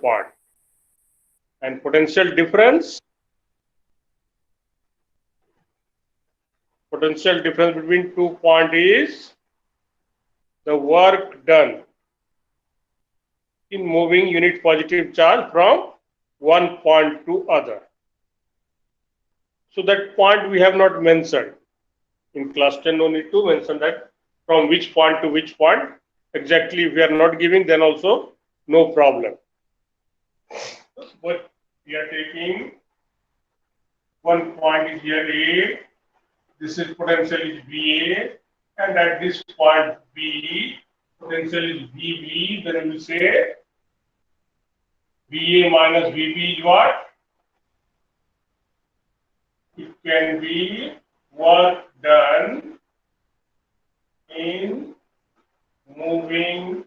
point. And potential difference between 2 points is the work done in moving unit positive charge from one point to other. So that point we have not mentioned. In class 10, no need to mention that from which point to which point. Exactly, if we are not giving, then also no problem. But we are taking one point is here A, this is potential is VA, and at this point B, potential is VB, then we say VA minus VB is what? It can be work done in moving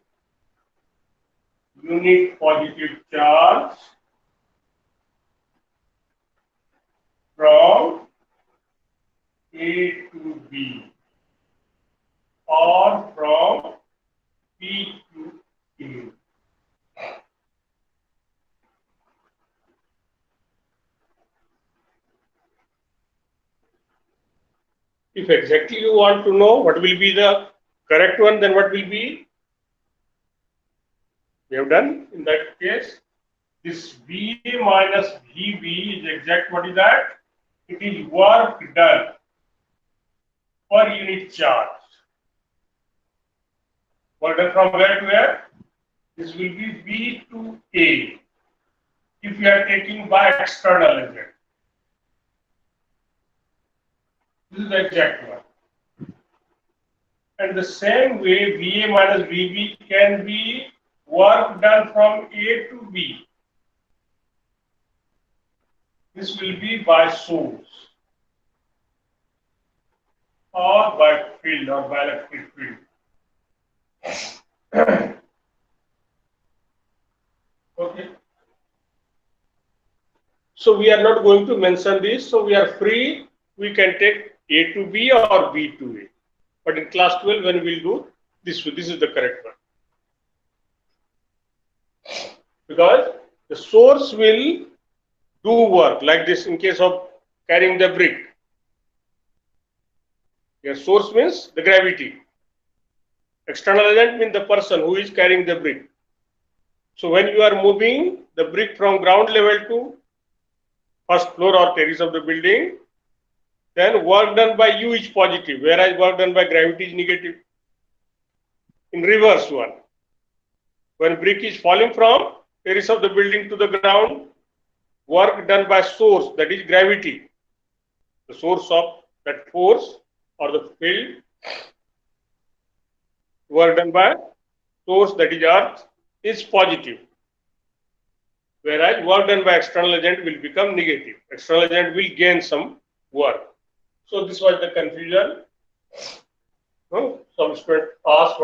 unit positive charge from A to B or from B to A. If exactly you want to know what will be the correct one, then what will be? We have done in that case. This VA minus VB is exact. What is that? It is work done per unit charge. Work done from where to where? This will be B to A. If you are taking by external agent. This is the exact one. And the same way, VA minus VB can be work done from A to B. This will be by source or by field or by electric field. Okay. So we are not going to mention this. So we are free. We can take A to B or B to A. But in class 12, when we will do this is the correct one. Because the source will do work like this in case of carrying the brick. Your source means the gravity. External agent means the person who is carrying the brick. So when you are moving the brick from ground level to first floor or terrace of the building, then work done by you is positive, whereas work done by gravity is negative. In reverse one, when brick is falling from terrace of the building to the ground, work done by source, that is gravity, the source of that force or the field, work done by source, that is earth, is positive, whereas work done by external agent will become negative. External agent will gain some work. So this was the confusion. Some student asked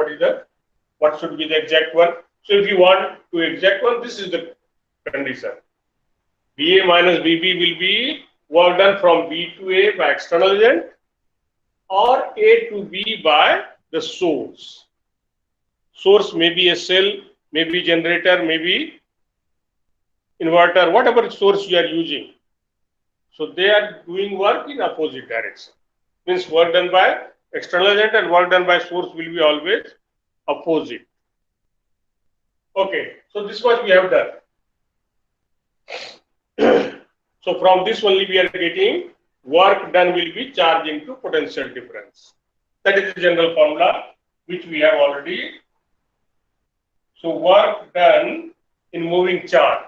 what should be the exact one. So if you want to exact one, this is the condition. BA minus BB will be work done from B to A by external agent or A to B by the source. Source may be a cell, maybe generator, maybe inverter, whatever source you are using. So they are doing work in opposite direction. Means work done by external agent and work done by source will be always opposite. Okay, so this is what we have done. So from this only we are getting work done will be charge into potential difference. That is the general formula which we have already. So work done in moving charge.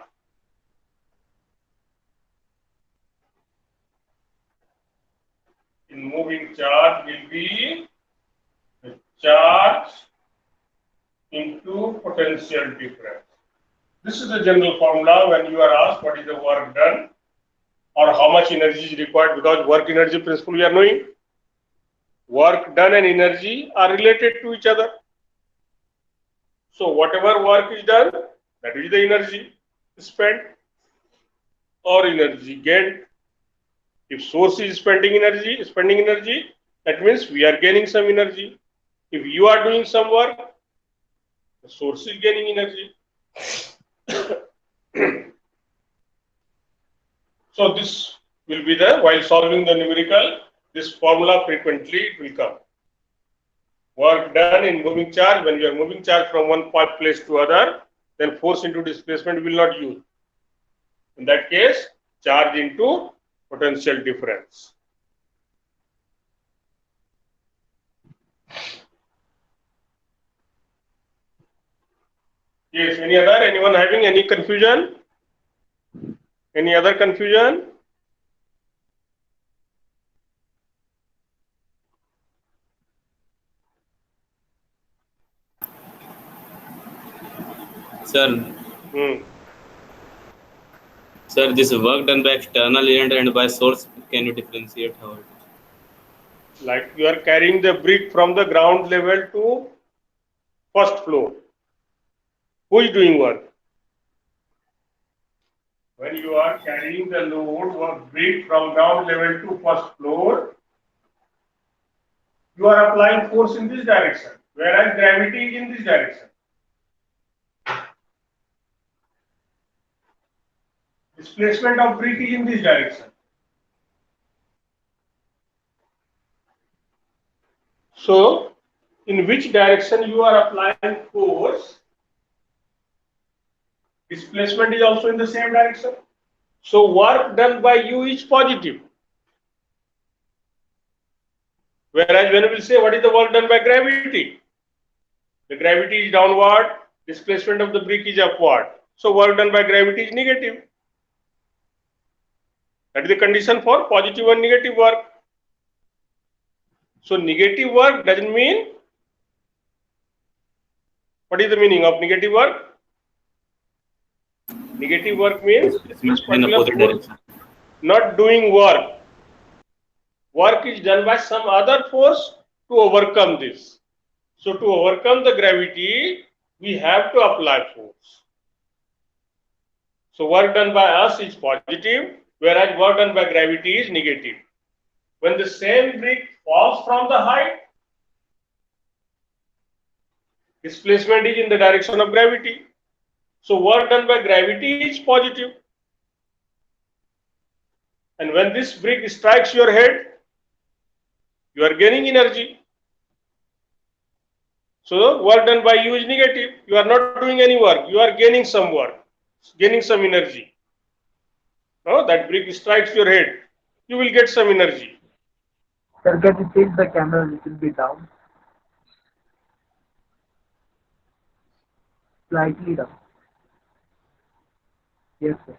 In moving charge will be the charge into potential difference. This is the general formula when you are asked what is the work done or how much energy is required, because work energy principle we are knowing. Work done and energy are related to each other. So whatever work is done, that is the energy spent or energy gained. If source is spending energy, that means we are gaining some energy. If you are doing some work, the source is gaining energy. So this will be the, while solving the numerical, this formula frequently it will come. Work done in moving charge. When you are moving charge from one place to other, then force into displacement will not use. In that case, charge into potential difference. Yes, any other? Anyone having any confusion? Any other confusion? Sir, Hmm. sir, this work done by external agent and by source, can you differentiate how it is? Like you are carrying the brick from the ground level to first floor. Who is doing work? When you are carrying the load or brick from ground level to first floor, you are applying force in this direction, whereas gravity is in this direction. Displacement of brick is in this direction. So, in which direction you are applying force, displacement is also in the same direction. So, work done by you is positive. Whereas when we will say what is the work done by gravity? The gravity is downward, displacement of the brick is upward. So, work done by gravity is negative. That is the condition for positive and negative work. So, negative work doesn't mean, what is the meaning of negative work? Negative work means this In particular opposite force direction. not doing work. Work is done by some other force to overcome this. So to overcome the gravity, we have to apply force. So work done by us is positive, whereas work done by gravity is negative. When the same brick falls from the height, displacement is in the direction of gravity. So work done by gravity is positive. And when this brick strikes your head, you are gaining energy. So work done by you is negative. You are not doing any work. You are gaining some work, gaining some energy. No, that brick strikes your head. You will get some energy. Sir, can you change the camera a little bit down? Slightly down. Yes, sir.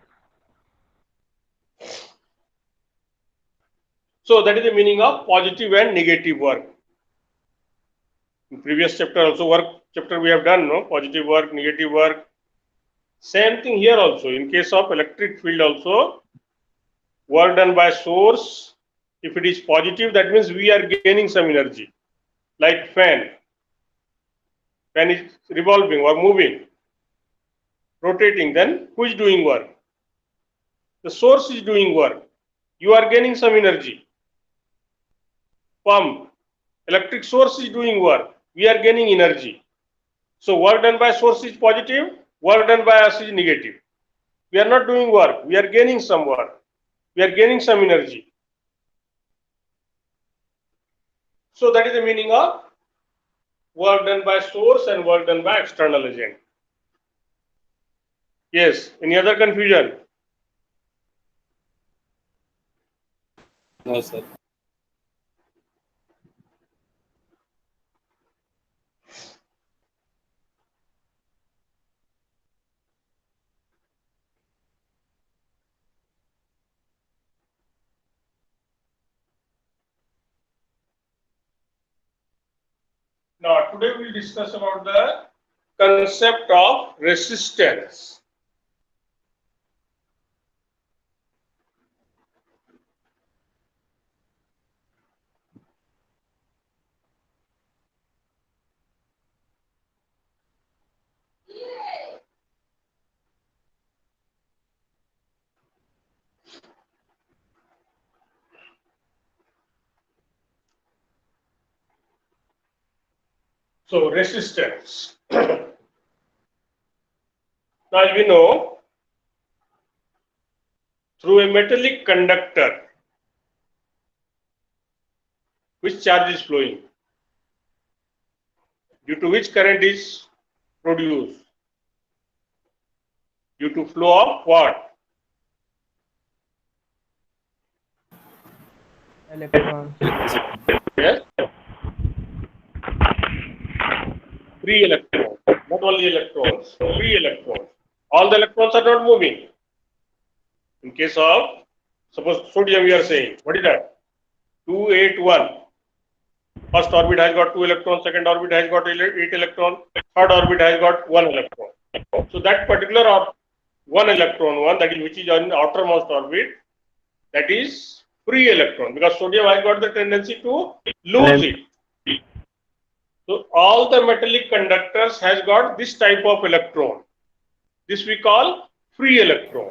So that is the meaning of positive and negative work. In previous chapter also work chapter we have done, no? Positive work, negative work. Same thing here also. In case of electric field also, work done by source, if it is positive, that means we are gaining some energy. Like fan. Fan is revolving or moving, rotating. Then who is doing work? The source is doing work. You are gaining some energy. Pump. Electric source is doing work. We are gaining energy. So work done by source is positive, work done by us is negative. We are not doing work, we are gaining some work. We are gaining some energy. So that is the meaning of work done by source and work done by external agent. Yes, any other confusion? No, sir. Now today we will discuss about the concept of resistance. So resistance. Now as we know, through a metallic conductor, which charge is flowing? Due to which current is produced? Due to flow of what? Electrons. Yes, free electrons. Not only electrons, free electrons. All the electrons are not moving. In case of, suppose sodium, we are saying, what is that? 281. First orbit has got 2 electrons, second orbit has got 8 electrons, third orbit has got 1 electron. So that particular 1 electron, that is which is on outermost orbit, that is free electron, because sodium has got the tendency to lose it. So all the metallic conductors has got this type of electron. This we call free electron.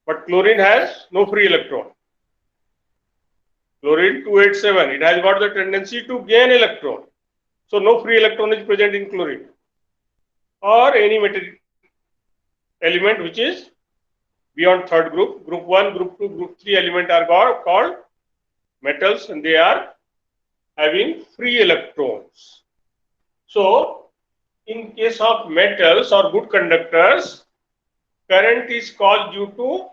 But chlorine has no free electron. Chlorine 287, it has got the tendency to gain electron. So no free electron is present in chlorine or any metallic element which is beyond third group. Group 1, group 2, group 3 element are called metals, and they are having free electrons. So in case of metals or good conductors, current is caused due to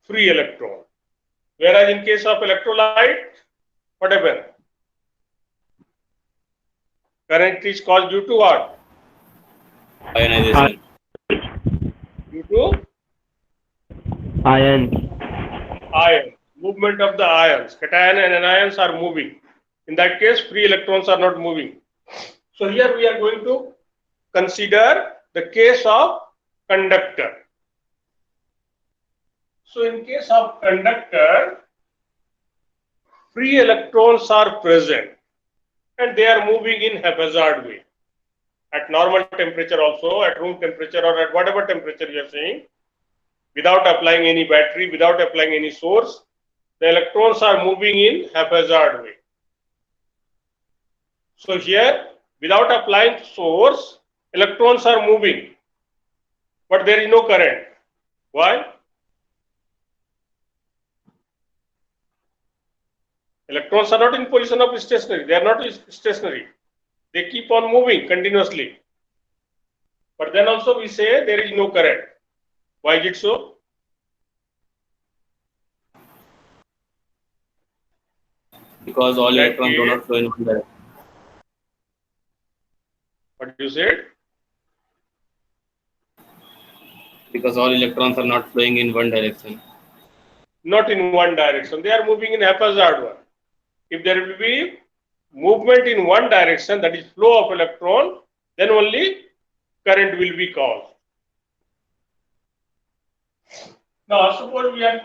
free electron. Whereas in case of electrolyte, what happens? Current is caused due to what? Ionization. Due to Ions. ions, movement of the ions. Cation and anions are moving. In that case, free electrons are not moving. So here we are going to consider the case of conductor. So in case of conductor, free electrons are present and they are moving in haphazard way. At normal temperature also, at room temperature or at whatever temperature you are saying, without applying any battery, without applying any source, the electrons are moving in haphazard way. So here, without applying source, electrons are moving, but there is no current. Why? Electrons are not in position of stationary. They are not stationary. They keep on moving continuously. But then also we say there is no current. Why is it so? Because all That electrons do is- not flow in one direction. What you said? Because all electrons are not flowing in one direction. Not in one direction. They are moving in haphazard one. If there will be movement in one direction, that is flow of electron, then only current will be caused. Now suppose we are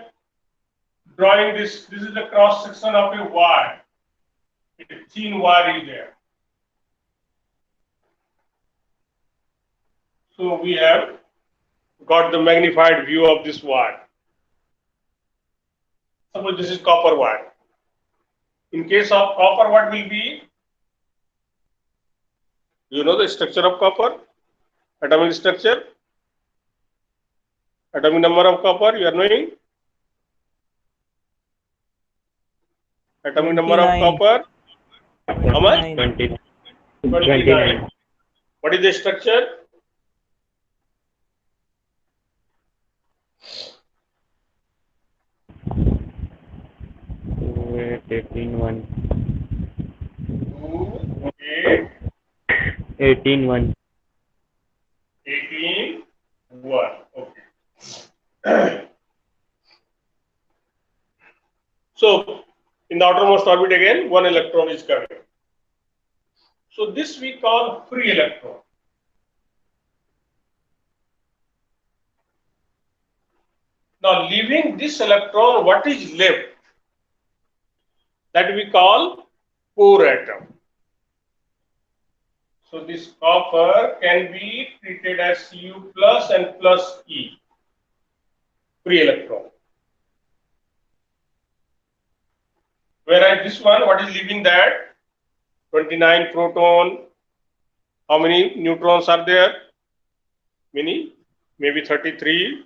drawing this. This is the cross section of a wire. A thin wire is there. So we have got the magnified view of this wire. Suppose this is copper wire. In case of copper, what will be? You know the structure of copper? Atomic structure? Atomic number of copper, you are knowing? Atomic number of 29. copper? How much? 29. 29. What is the structure? Wait, 18-1. 2, 8, 18-1. 18, 1. Okay. So, in the outermost orbit again, one electron is coming. So, this we call free electron. Now, leaving this electron, what is left? That we call core atom. So, this copper can be treated as Cu plus and plus E, free electron. Whereas this one, what is leaving that? 29 proton. How many neutrons are there? Many, maybe 33.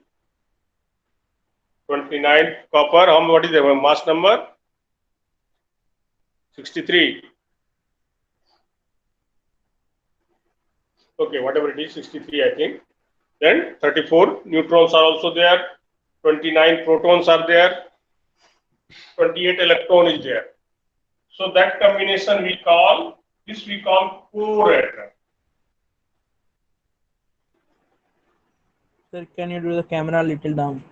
29 copper. What is the mass number? 63. Okay, whatever it is, 63, I think. Then 34 neutrons are also there. 29 protons are there. 28 electron is there. So that combination we call core atom. Sir, can you do the camera a little down?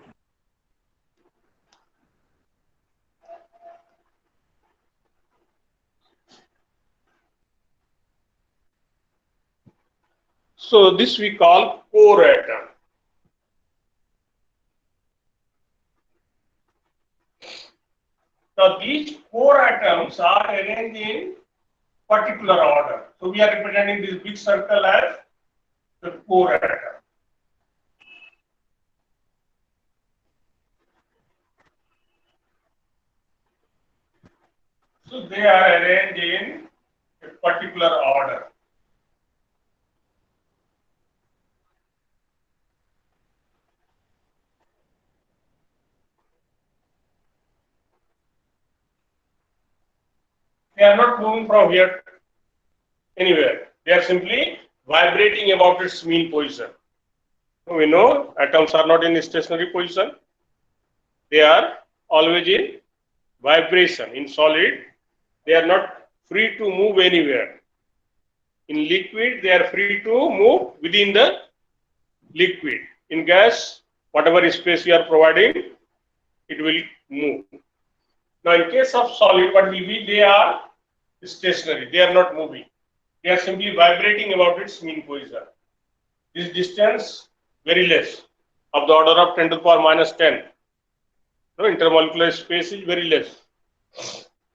So this we call core atom. Now these core atoms are arranged in particular order. So we are representing this big circle as the core atom. So they are arranged in a particular order. They are not moving from here anywhere. They are simply vibrating about its mean position. We know atoms are not in a stationary position. They are always in vibration. In solid, they are not free to move anywhere. In liquid, they are free to move within the liquid. In gas, whatever space you are providing, it will move. Now, in case of solid, what will be? They are stationary. They are not moving. They are simply vibrating about its mean position. This distance very less, of the order of 10 to the power minus 10. No, intermolecular space is very less.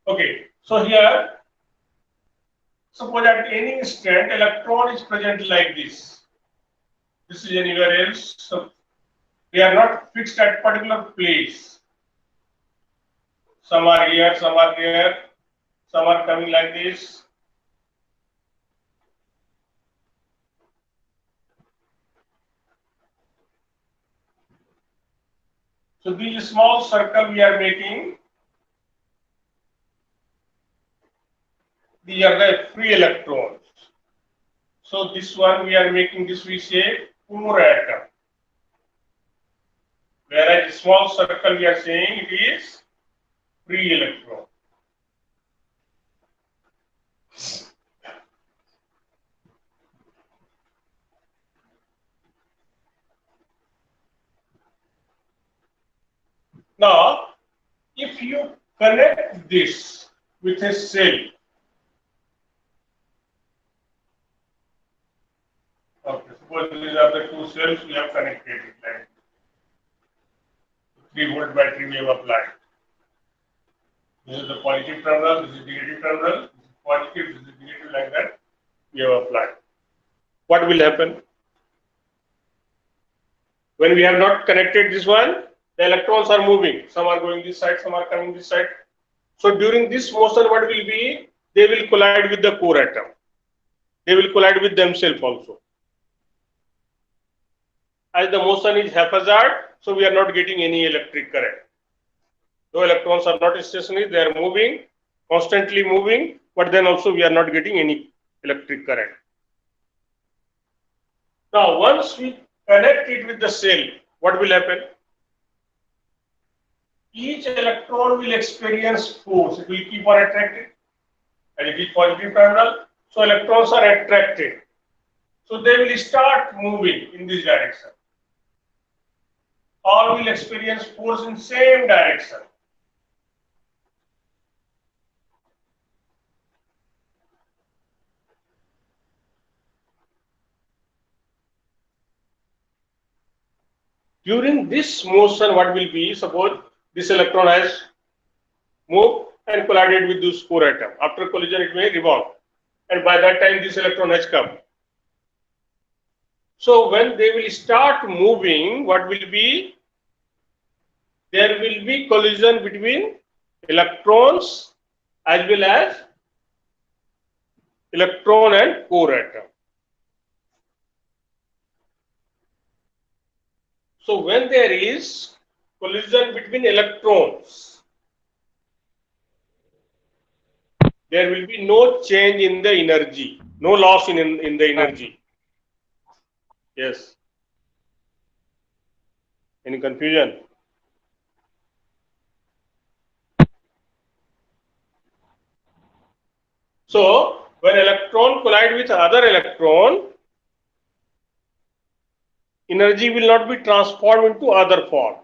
Okay, so here, suppose at any instant electron is present like this. This is anywhere else. So they are not fixed at particular place. Some are here, some are there, some are coming like this. So this small circle we are making, these are the free electrons. So this one we are making, this we say core atom. Whereas small circle we are saying it is free electron. Now, if you connect this with a cell, okay, suppose these are the two cells we have connected it like 3-volt battery we have applied. This is the positive terminal, this is negative terminal, this is positive, this is negative, like that we have applied. What will happen? When we have not connected this one, the electrons are moving. Some are going this side, some are coming this side. So during this motion, what will be? They will collide with the core atom. They will collide with themselves also. As the motion is haphazard, so we are not getting any electric current. Though electrons are not stationary, they are moving, constantly moving, but then also we are not getting any electric current. Now, once we connect it with the cell, what will happen? Each electron will experience force. It will keep on attracting, and it is positive terminal. So electrons are attracted. So they will start moving in this direction. All will experience force in same direction. During this motion, what will be? Suppose this electron has moved and collided with this core atom. After collision, it may revolve, and by that time, this electron has come. So when they will start moving, what will be? There will be collision between electrons as well as electron and core atom. So when there is collision between electrons, there will be no change in the energy, no loss in the energy. Yes. Any confusion? So, when electron collide with other electron, energy will not be transformed into other form.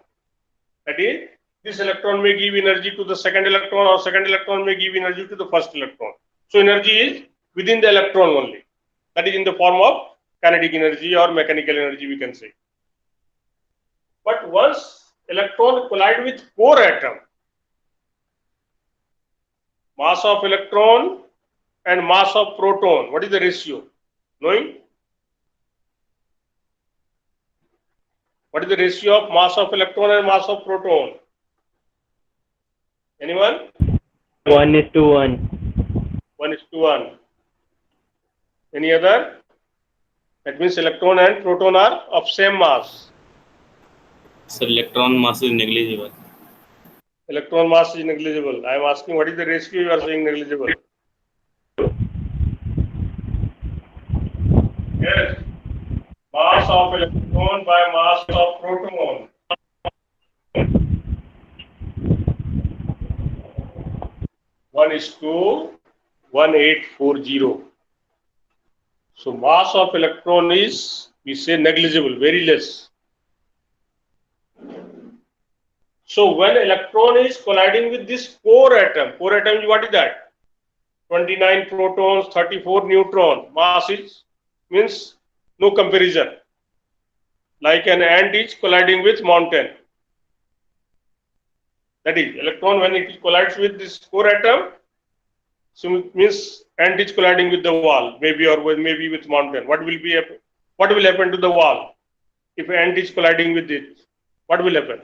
That is, this electron may give energy to the second electron, or second electron may give energy to the first electron. So, energy is within the electron only. That is in the form of kinetic energy or mechanical energy, we can say. But once electron collide with core atom, mass of electron and mass of proton, what is the ratio? Knowing? What is the ratio of mass of electron and mass of proton? Anyone? 1:1. 1:1. Any other? That means electron and proton are of same mass. So electron mass is negligible. Electron mass is negligible. I am asking what is the ratio you are saying negligible? Yes. Mass of electron by mass of proton. One is to 1840. So mass of electron is, we say, negligible, very less. So when electron is colliding with this core atom is what is that? 29 protons, 34 neutron. Mass is, means no comparison. Like an ant is colliding with mountain. That is, electron when it collides with this core atom, so it means ant is colliding with the wall, maybe, or maybe with mountain. What will happen to the wall if ant is colliding with it? What will happen?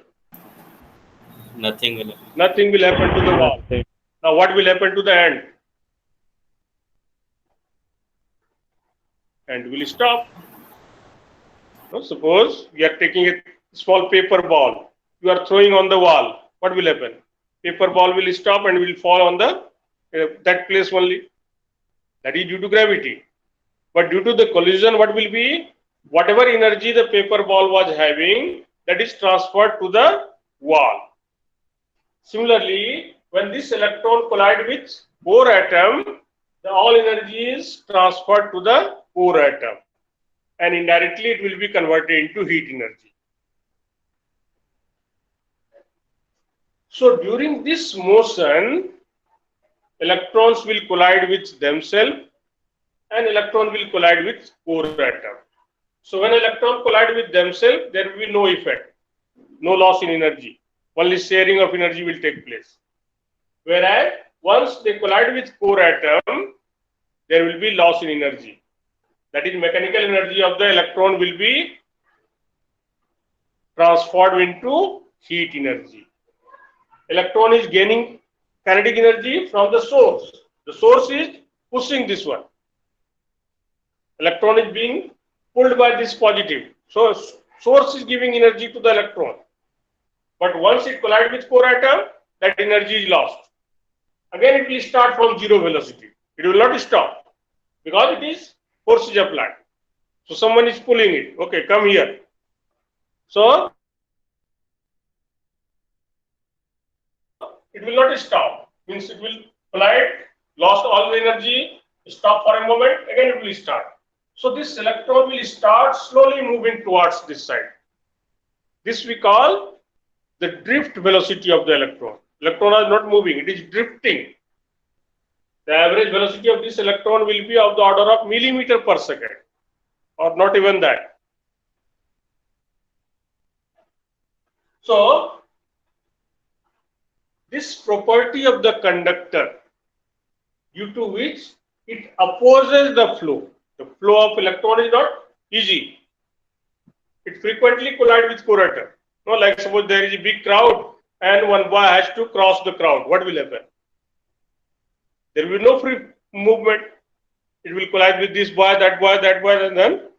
Nothing will happen. Nothing will happen to the wall. Now, what will happen to the ant? Ant will stop. Now, suppose we are taking a small paper ball, you are throwing on the wall. What will happen? Paper ball will stop and will fall on the that place only. That is due to gravity. But due to the collision, what will be? Whatever energy the paper ball was having, that is transferred to the wall. Similarly, when this electron collide with core atom, all energy is transferred to the core atom, and indirectly it will be converted into heat energy. So during this motion, electrons will collide with themselves and electron will collide with core atom. So when electron collide with themselves, there will be no effect, no loss in energy. Only sharing of energy will take place. Whereas once they collide with core atom, there will be loss in energy. That is, mechanical energy of the electron will be transformed into heat energy. Electron is gaining kinetic energy from the source. The source is pushing this one. Electron is being pulled by this positive. So source is giving energy to the electron. But once it collides with core atom, that energy is lost. Again, it will start from zero velocity. It will not stop because it is force is applied. So someone is pulling it. Okay, come here. So it will not stop. Means it will collide, lost all the energy, stop for a moment, again it will start. So this electron will start slowly moving towards this side. This we call the drift velocity of the electron. Electron is not moving, it is drifting. The average velocity of this electron will be of the order of millimeter per second, or not even that. So this property of the conductor, due to which it opposes the flow. The flow of electron is not easy. It frequently collides with core atom. No, like suppose there is a big crowd and one boy has to cross the crowd. What will happen? There will be no free movement. It will collide with this boy, and then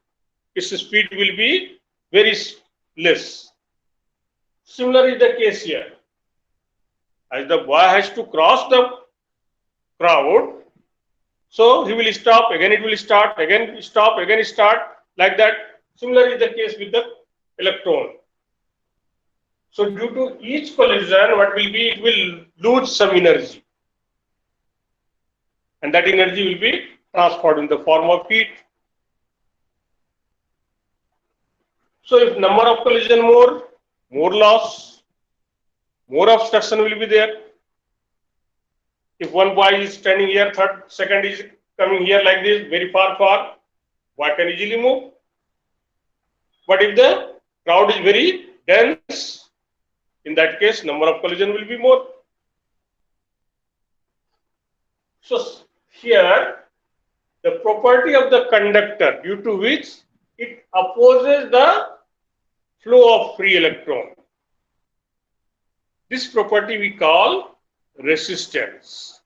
its speed will be very less. Similar is the case here. As the boy has to cross the crowd, so he will stop, again it will start, again stop, again start, like that. Similar is the case with the electron. So due to each collision, what will be, it will lose some energy. And that energy will be transferred in the form of heat. So if number of collision more loss, more obstruction will be there. If one boy is standing here, second is coming here like this, very far, boy can easily move. But if the crowd is very dense, in that case, number of collision will be more. So here, the property of the conductor, due to which it opposes the flow of free electron. This property we call resistance.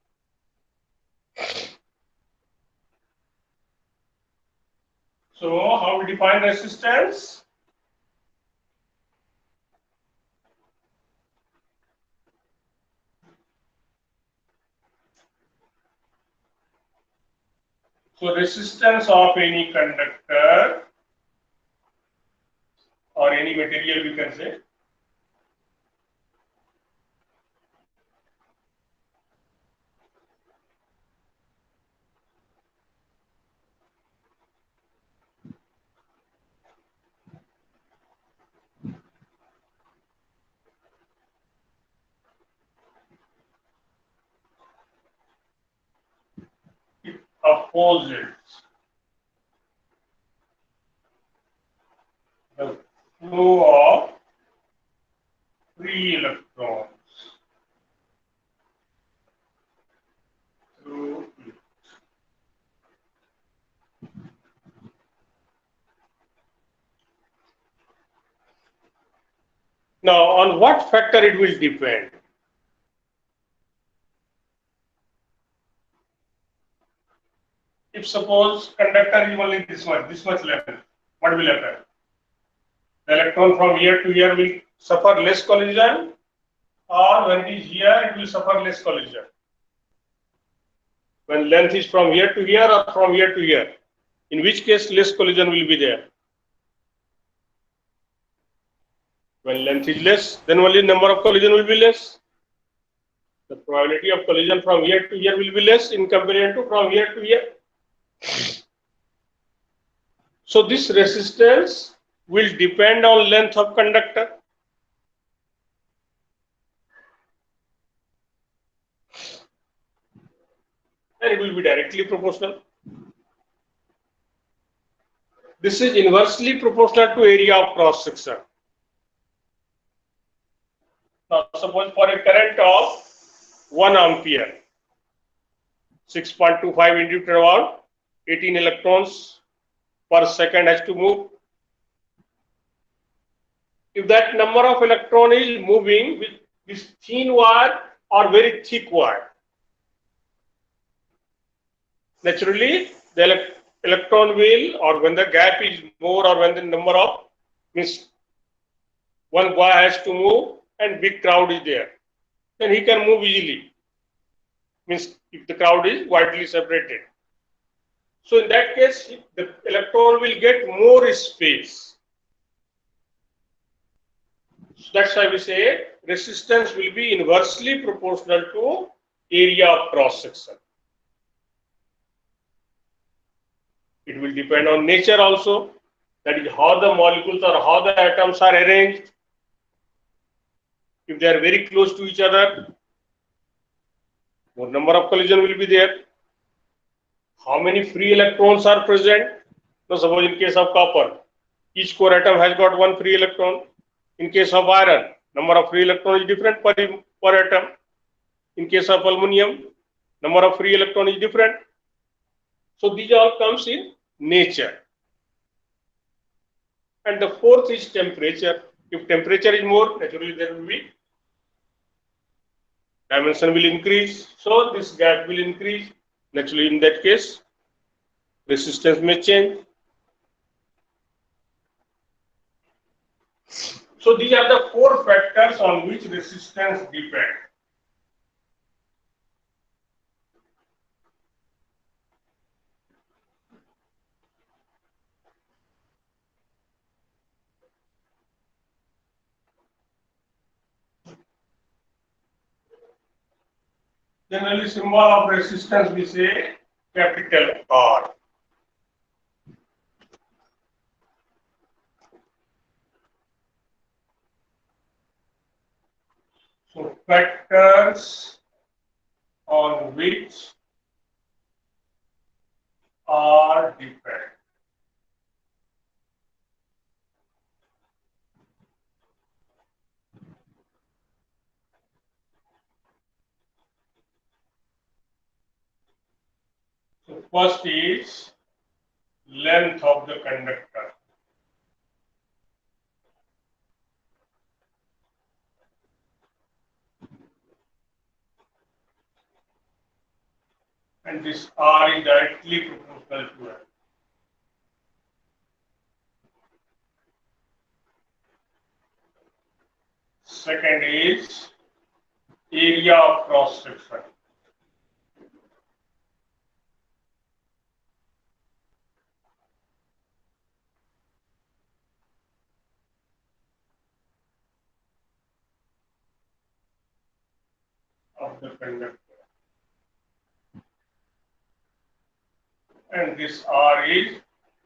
So how we define resistance? So resistance of any conductor or any material, we can say, it opposes the flow of free electrons through it. Now, on what factor it will depend? If suppose conductor is only this much length, what will happen? The electron from here to here will suffer less collision, or when it is here, it will suffer less collision. When length is from here to here or from here to here, in which case less collision will be there. When length is less, then only number of collision will be less. The probability of collision from here to here will be less in comparison to from here to here. So this resistance will depend on length of conductor. And it will be directly proportional. This is inversely proportional to area of cross section. Now suppose for a current of 1 ampere, 6.25 inductor about 18 electrons per second has to move. If that number of electron is moving with this thin wire or very thick wire, naturally the electron will, or when the gap is more, or when the number of, means one boy has to move and big crowd is there, then he can move easily, means if the crowd is widely separated. So in that case, the electron will get more space. So that's why we say resistance will be inversely proportional to area of cross section. It will depend on nature also, that is how the molecules or how the atoms are arranged. If they are very close to each other, more number of collision will be there. How many free electrons are present? Now suppose in case of copper, each core atom has got one free electron. In case of iron, number of free electrons is different per atom. In case of aluminum, number of free electrons is different. So these all comes in nature. And the fourth is temperature. If temperature is more, naturally there will be dimension will increase. So this gap will increase. Naturally in that case, resistance may change. So these are the four factors on which resistance depends. Generally, symbol of resistance we say capital R. So factors on which R depend. So first is length of the conductor. And this R is directly proportional to L. Second is area of cross section. Of the conductor. And this R is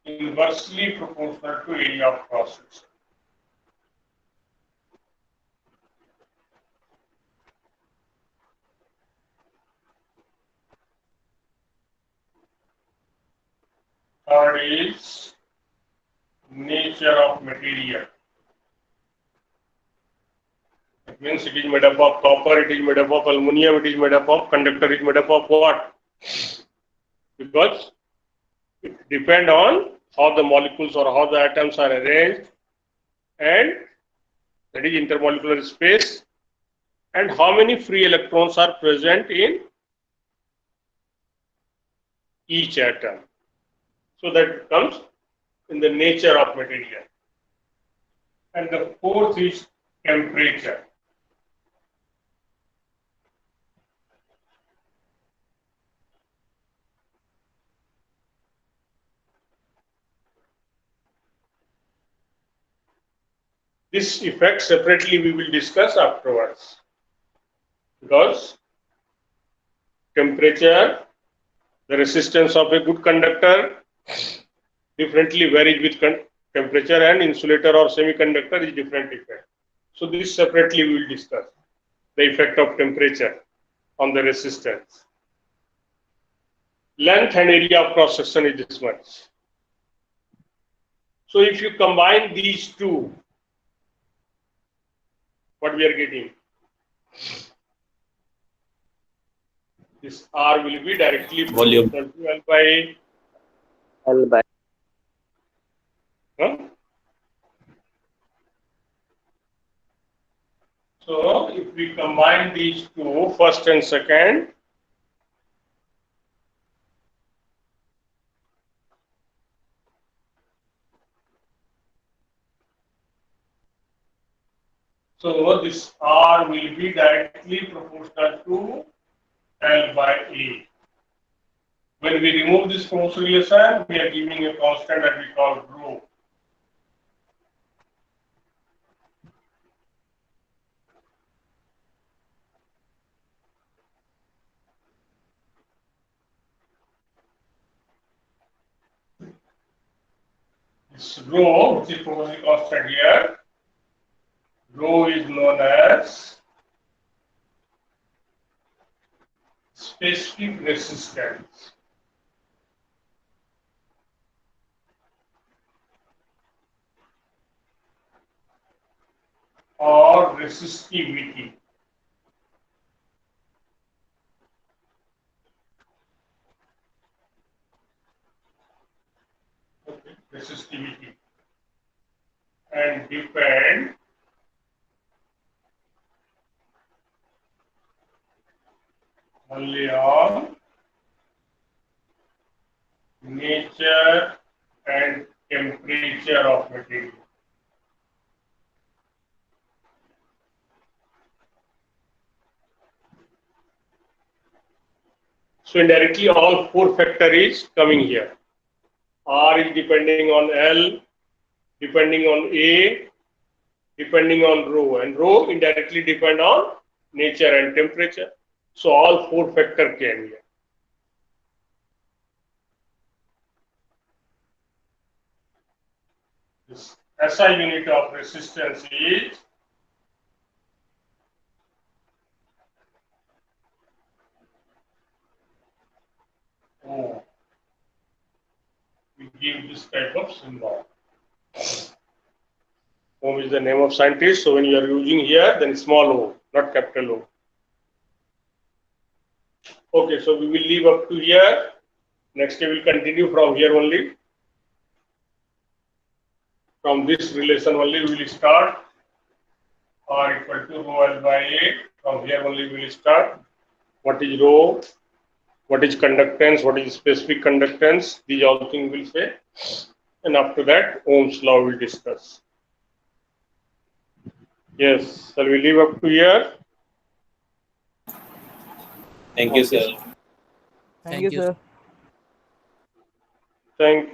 inversely proportional to area of cross section. Third is nature of material. It means it is made up of copper, it is made up of aluminum, it is made up of conductor, it is made up of what? Because it depends on how the molecules or how the atoms are arranged, and that is intermolecular space, and how many free electrons are present in each atom. So that comes in the nature of material. And the fourth is temperature. This effect separately we will discuss afterwards, because temperature, the resistance of a good conductor differently varies with temperature, and insulator or semiconductor is different effect. So this separately we will discuss the effect of temperature on the resistance. Length and area of cross section is this much. So if you combine these two, what we are getting? This R will be directly Volume. proportional to L by L by huh? So if we combine these two, first and second, so this R will be directly proportional to L by A. When we remove this cross relation, we are giving a constant that we call rho. This rho, which is probably constant here, rho is known as specific resistance or resistivity. Okay, resistivity, and depend only on nature and temperature of material. So indirectly all four factor is coming here. R is depending on L, depending on A, depending on rho, and rho indirectly depend on nature and temperature. So all four factor came here. This SI unit of resistance is Ohm. We give this type of symbol. Ohm is the name of scientist, so when you are using here, then small o, not capital O. Okay, so we will leave up to here. Next day we will continue from here only. From this relation only we will start. R equal to rho L by A. From here only we will start. What is rho? What is conductance? What is specific conductance? These all things we will say. And after that, Ohm's law we will discuss. Yes, shall we leave up to here? Thank you, sir. Thank you, sir. Thank you.